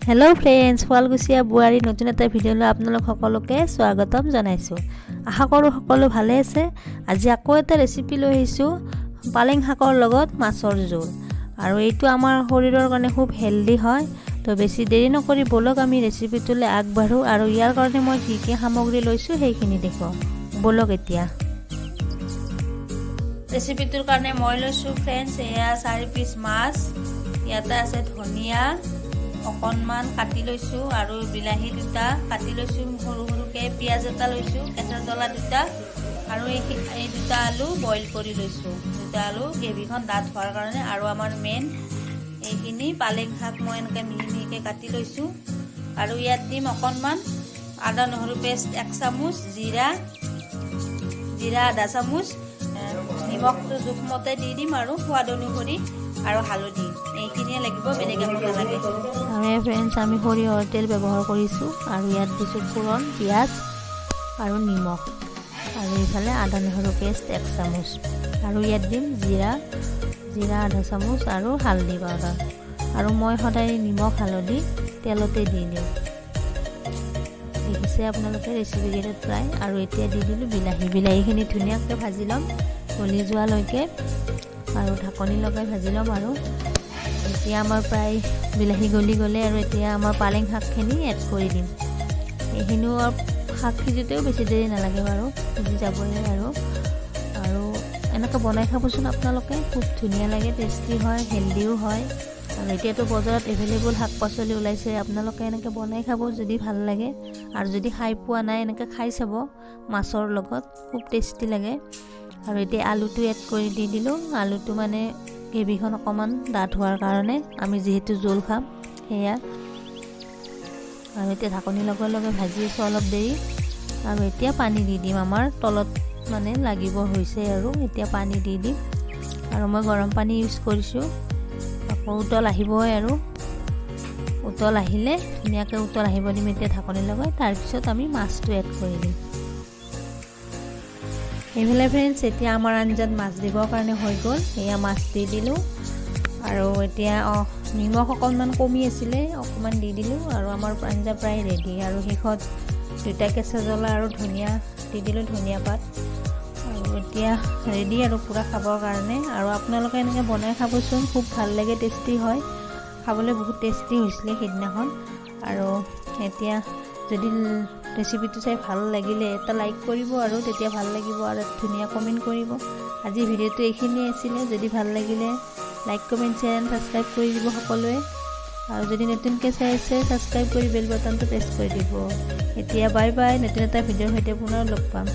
Hello friends, শুৱালকুছিয়া বুৱাৰী নতুন এটা ভিডিঅ'লৈ আপোনালোক সকলোকে স্বাগতম জনাইছোঁ। আশা কৰোঁ সকলো ভালে আছে। আজি আকৌ এটা ৰেচিপি লৈ আহিছোঁ, পালেং শাকৰ লগত মাছৰ জোল। আৰু এইটো আমাৰ শৰীৰৰ কাৰণে খুব হেলদি হয়। তো বেছি দেৰি নকৰি বলক আমি ৰেচিপিটোলৈ আগবাঢ়ো আৰু ইয়াৰ কাৰণে মই কি কি সামগ্ৰী লৈছোঁ সেইখিনি দেখুৱাম। বলক এতিয়া ৰেচিপিটোৰ কাৰণে মই লৈছোঁ ফ্ৰেন্ডছ, এয়া 4 পিচ মাছ, ইয়াতে আছে ধনিয়া অকণমান কাটি লৈছোঁ আৰু বিলাহী দুটা কাটি লৈছোঁ সৰু সৰুকৈ, পিঁয়াজ এটা লৈছোঁ, কেঁচা জ্বলা দুটা আৰু এই দুটা আলু বইল কৰি লৈছোঁ। দুটা আলু গ্ৰেভিখন ডাঠ হোৱাৰ কাৰণে। আৰু আমাৰ মেইন এইখিনি পালেং শাক মই এনেকৈ মিহি মিহিকৈ কাটি লৈছোঁ। আৰু ইয়াত দিম অকণমান আদা নহৰু পেষ্ট 1 চামুচ, জিৰা আধা চামুচ, নিমখটো জোখমতে দি দিম আৰু সোৱাদ অনুসৰি, আৰু হালধি। এইখিনিয়ে লাগিব, বেলেগ একো নালাগে। আৰু ফ্ৰেণ্ডছ, আমি সৰিয়হৰ তেল ব্যৱহাৰ কৰিছোঁ আৰু ইয়াত দিছোঁ ফোৰণ, পিঁয়াজ আৰু নিমখ, আৰু এইফালে আদা নহৰু পেষ্ট 1 চামুচ, আৰু ইয়াত দিম জিৰা আধা চামুচ আৰু হালধি পাউডাৰ। আৰু মই সদায় নিমখ হালধি তেলতে দি দিওঁ, দেখিছে আপোনালোকে ৰেচিপিকেইটাত প্ৰায়। আৰু এতিয়া দি দিলোঁ বিলাহীখিনি ধুনীয়াকৈ ভাজি ল'ম গলি যোৱালৈকে, আৰু ঢাকনি লগাই ভাজি ল'ম। আৰু এতিয়া আমাৰ প্ৰায় বিলাহী গলি গ'লে, আৰু এতিয়া আমাৰ পালেং শাকখিনি এড কৰি দিম। এইখিনিও শাক সিজোতেও বেছি দেৰি নালাগে বাৰু, সিজি যাবই। আৰু এনেকৈ বনাই খাবচোন আপোনালোকে, খুব ধুনীয়া লাগে, টেষ্টি হয়, হেল্ডিও হয়। আৰু এতিয়াতো বজাৰত এভেইলেবল শাক পাচলি ওলাইছে, আপোনালোকে এনেকৈ বনাই খাব যদি ভাল লাগে। আৰু যদি খাই পোৱা নাই, এনেকৈ খাই চাব মাছৰ লগত, খুব টেষ্টি লাগে। আৰু এতিয়া আলুটো এড কৰি দি দিলোঁ। আলুটো মানে গ্ৰেভিখন অকণমান ডাঠ হোৱাৰ কাৰণে, আমি যিহেতু জোল খাম সেয়া। আৰু এতিয়া ঢাকনি লগাই লগাই ভাজি আছোঁ অলপ দেৰি। আৰু এতিয়া পানী দি দিম, আমাৰ তলত মানে লাগিব হৈছে। আৰু এতিয়া পানী দি দিম, আৰু মই গৰম পানী ইউজ কৰিছোঁ। আকৌ উতল আহিবই, আৰু উতল আহিলে ধুনীয়াকৈ উতল আহিব দিম এতিয়া ঢাকনি লগাই। তাৰপিছত আমি মাছটো এড কৰি দিম। এইফালে ফ্ৰেণ্ডছ, এতিয়া আমাৰ আঞ্জাত মাছ দিবৰ কাৰণে হৈ গ'ল। এয়া মাছ দি দিলোঁ, আৰু এতিয়া নিমখ অকণমান কমি আছিলে, অকণমান দি দিলোঁ। আৰু আমাৰ আঞ্জা প্ৰায় ৰেডি। আৰু শেষত 2টা কেঁচা জ্বলা আৰু ধনিয়া দি দিলোঁ, ধনিয়া পাত। আৰু এতিয়া ৰেডি আৰু পূৰা খাবৰ কাৰণে। আৰু আপোনালোকে এনেকৈ বনাই খাবচোন, খুব ভাল লাগে, টেষ্টি হয়, খাবলৈ বহুত টেষ্টি হৈছিলে সেইদিনাখন। আৰু এতিয়া যদি ৰেচিপিটো চাই ভাল লাগিলে এটা লাইক কৰিব, আৰু তেতিয়া ভাল লাগিব, আৰু ধুনীয়া কমেণ্ট কৰিব। আজি ভিডিঅ'টো এইখিনিয়ে আছিলে। যদি ভাল লাগিলে like, comment, share and subscribe কৰি দিব সকলোৱে। আৰু যদি নতুনকৈ চাই আছে, ছাবস্ক্ৰাইব কৰি বেল বাটনটো প্ৰেছ কৰি দিব। এতিয়া বাই বাই, নতুন এটা ভিডিঅ'ৰ সৈতে পুনৰ লগ পাম।